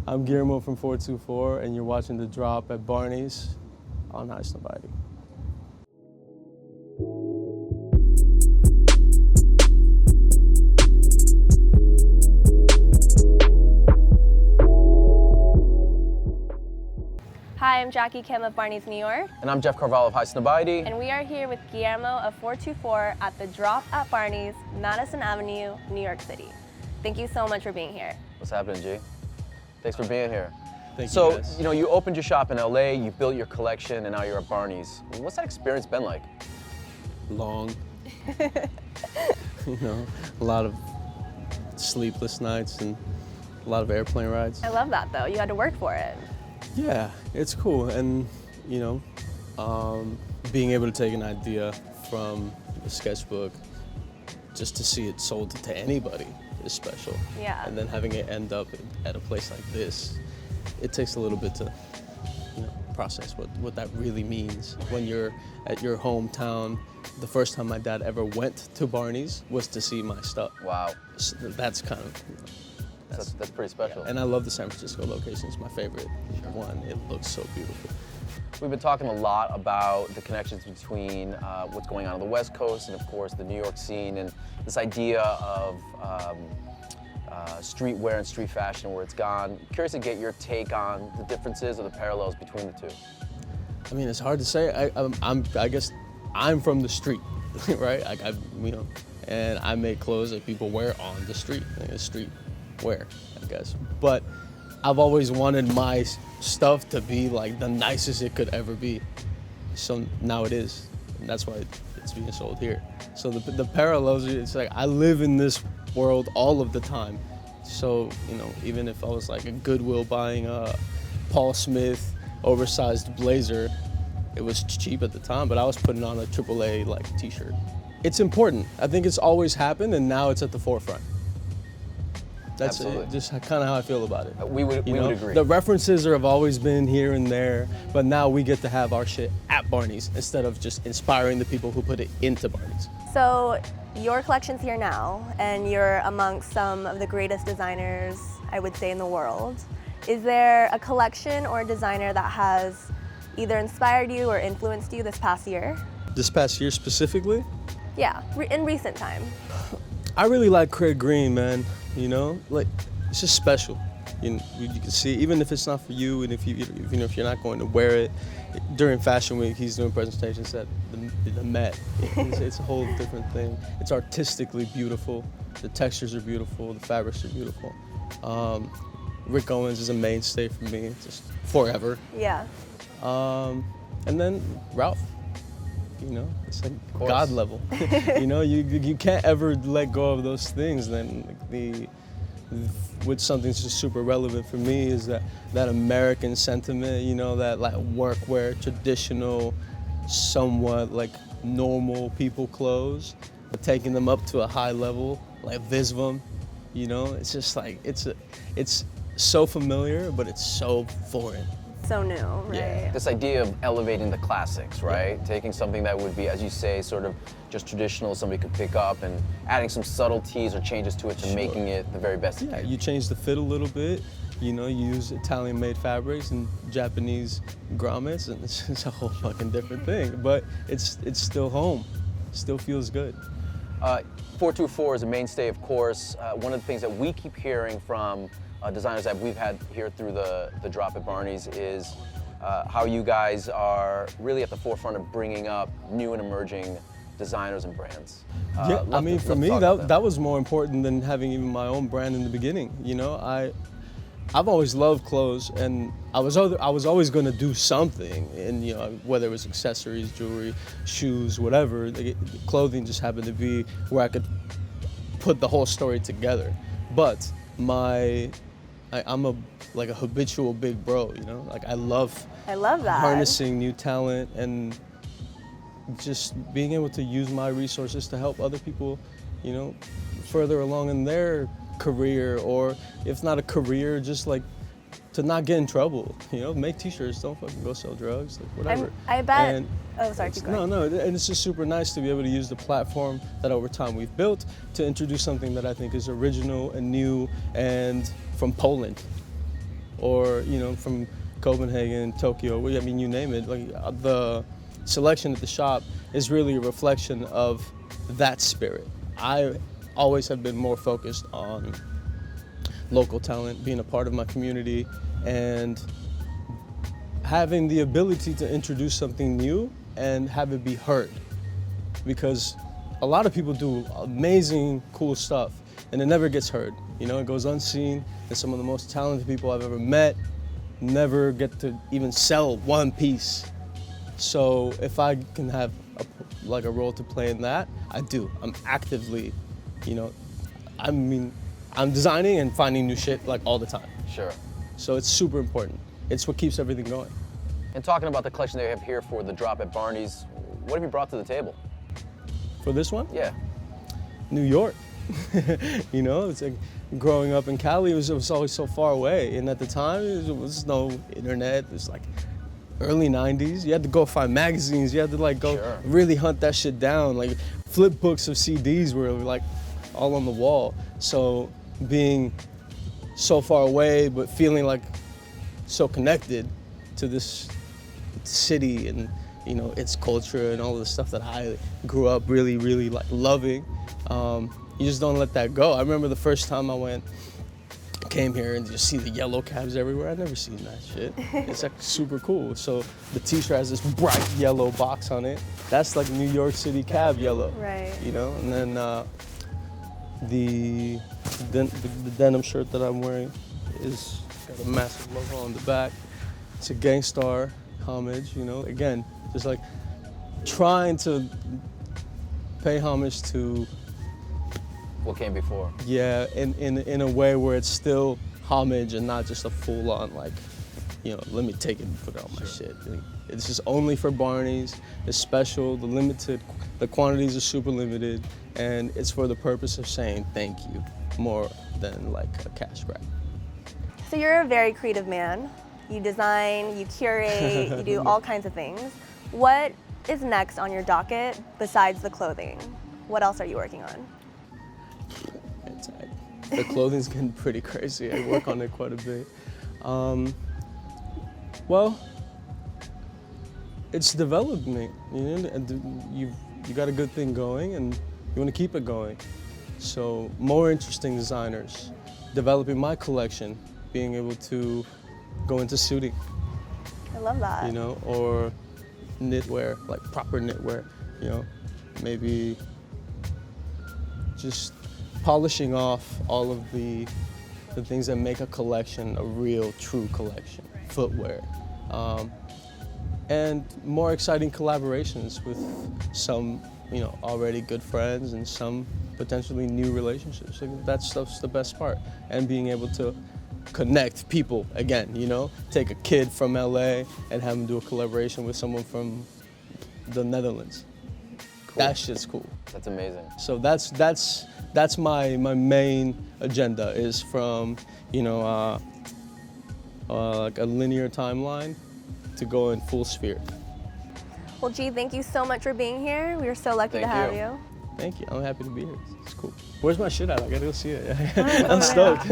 I'm Guillermo from 424, and you're watching The Drop at Barneys on Highsnobiety. Hi, I'm Jackie Kim of Barneys, New York. And I'm Jeff Carvalho of Highsnobiety. And we are here with Guillermo of 424 at The Drop at Barneys, Madison Avenue, New York City. Thank you so much for being here. What's happening, G? Thanks for being here. Thank you, So, guys. you opened your shop in LA, you built your collection, and now you're at Barneys. What's that experience been like? Long. A lot of sleepless nights and a lot of airplane rides. I love that though. You had to work for it. Yeah, it's cool. And, being able to take an idea from the sketchbook just to see it sold to anybody is special. Yeah. And then having it end up at a place like this, it takes a little bit to process what that really means. When you're at your hometown, the first time my dad ever went to Barneys was to see my stuff. Wow. So that's kind of, That's pretty special. and I love the San Francisco location. It's my favorite one. It looks so beautiful. We've been talking a lot about the connections between what's going on the West Coast and, of course, the New York scene, and this idea of streetwear and street fashion, where it's gone. Curious to get your take on the differences or the parallels between the two. I mean, it's hard to say. I guess I'm from the street, right? And I make clothes that people wear on the street. It's street wear, I guess. But I've always wanted my stuff to be like the nicest it could ever be. So now it is, and that's why it's being sold here. So the parallels, it's like I live in this world all of the time. So, even if I was like at Goodwill buying a Paul Smith oversized blazer, it was cheap at the time, but I was putting on a AAA t-shirt. It's important. I think it's always happened, and now it's at the forefront. That's just kind of how I feel about it. We would agree. The references have always been here and there, but now we get to have our shit at Barneys instead of just inspiring the people who put it into Barneys. So your collection's here now, and you're amongst some of the greatest designers, I would say, in the world. Is there a collection or a designer that has either inspired you or influenced you this past year? This past year specifically? Yeah, in recent time. I really like Craig Green, man. It's just special. You can see, even if it's not for you, and if you're not going to wear it during Fashion Week, he's doing presentations at the Met. It's a whole different thing. It's artistically beautiful. The textures are beautiful. The fabrics are beautiful. Rick Owens is a mainstay for me, just forever. Yeah. And then Ralph. It's like God level. You can't ever let go of those things. Then with something just super relevant for me is that American sentiment. That workwear, traditional, somewhat normal people clothes, but taking them up to a high level, like Visvum. It's just it's so familiar, but it's so foreign. So new, right? Yeah. This idea of elevating the classics, right? Yeah. Taking something that would be, as you say, sort of just traditional, somebody could pick up, and adding some subtleties or changes to it to making it the very best. Yeah, you change the fit a little bit. You use Italian-made fabrics and Japanese grommets, and it's a whole fucking different thing. But it's still home. It still feels good. 424 is a mainstay, of course. One of the things that we keep hearing from designers that we've had here through the Drop at Barneys is how you guys are really at the forefront of bringing up new and emerging designers and brands. For me, that was more important than having even my own brand in the beginning. I've always loved clothes, and I was always going to do something, and whether it was accessories, jewelry, shoes, whatever. Clothing just happened to be where I could put the whole story together. But I'm a habitual big bro, I love that. Harnessing new talent and just being able to use my resources to help other people, further along in their career, or if not a career, just to not get in trouble. Make t-shirts, don't fucking go sell drugs, whatever. I bet. Sorry, keep going. No, and it's just super nice to be able to use the platform that over time we've built to introduce something that I think is original and new and from Poland or from Copenhagen, Tokyo. I mean, you name it. Like the selection at the shop is really a reflection of that spirit. I always have been more focused on local talent, being a part of my community, and having the ability to introduce something new and have it be heard. Because a lot of people do amazing, cool stuff, and it never gets heard. It goes unseen, and some of the most talented people I've ever met never get to even sell one piece. So if I can have a role to play in that, I do. I'm actively, I'm designing and finding new shit like all the time. Sure. So it's super important. It's what keeps everything going. And talking about the collection that you have here for the drop at Barneys, what have you brought to the table? For this one? Yeah. New York. It's like growing up in Cali, it was always so far away. And at the time, there was no internet. It was like early 90s. You had to go find magazines. You had to go Sure. really hunt that shit down. Like flip books of CDs were like all on the wall. So being so far away, but feeling like so connected to this city and its culture and all the stuff that I grew up really, really loving. You just don't let that go. I remember the first time I came here and just see the yellow cabs everywhere. I'd never seen that shit. It's like super cool. So the t-shirt has this bright yellow box on it. That's like New York City cab yellow. Right. And then the denim shirt that I'm wearing is got a massive logo on the back. It's a Gangstar homage, again, just like trying to pay homage to What came before? Yeah, in a way where it's still homage and not just a full-on let me take it and put it on my shit. It's just only for Barneys. It's special. The quantities are super limited, and it's for the purpose of saying thank you more than like a cash grab. So you're a very creative man. You design, you curate, you do all kinds of things. What is next on your docket besides the clothing? What else are you working on? The clothing's getting pretty crazy. I work on it quite a bit. Well, it's development. You got a good thing going, and you want to keep it going. So more interesting designers, developing my collection, being able to go into suiting. I love that. Or knitwear, like proper knitwear. Maybe just polishing off all of the things that make a collection a real, true collection. Footwear. And more exciting collaborations with some, already good friends and some potentially new relationships. That stuff's the best part. And being able to connect people again, take a kid from LA and have him do a collaboration with someone from the Netherlands. Cool. That shit's cool. That's amazing. So that's my main agenda, is from like a linear timeline to go in full sphere. Well, G, thank you so much for being here. We are so lucky to have you. Thank you. I'm happy to be here. It's cool. Where's my shit at? I gotta go see it. I'm stoked.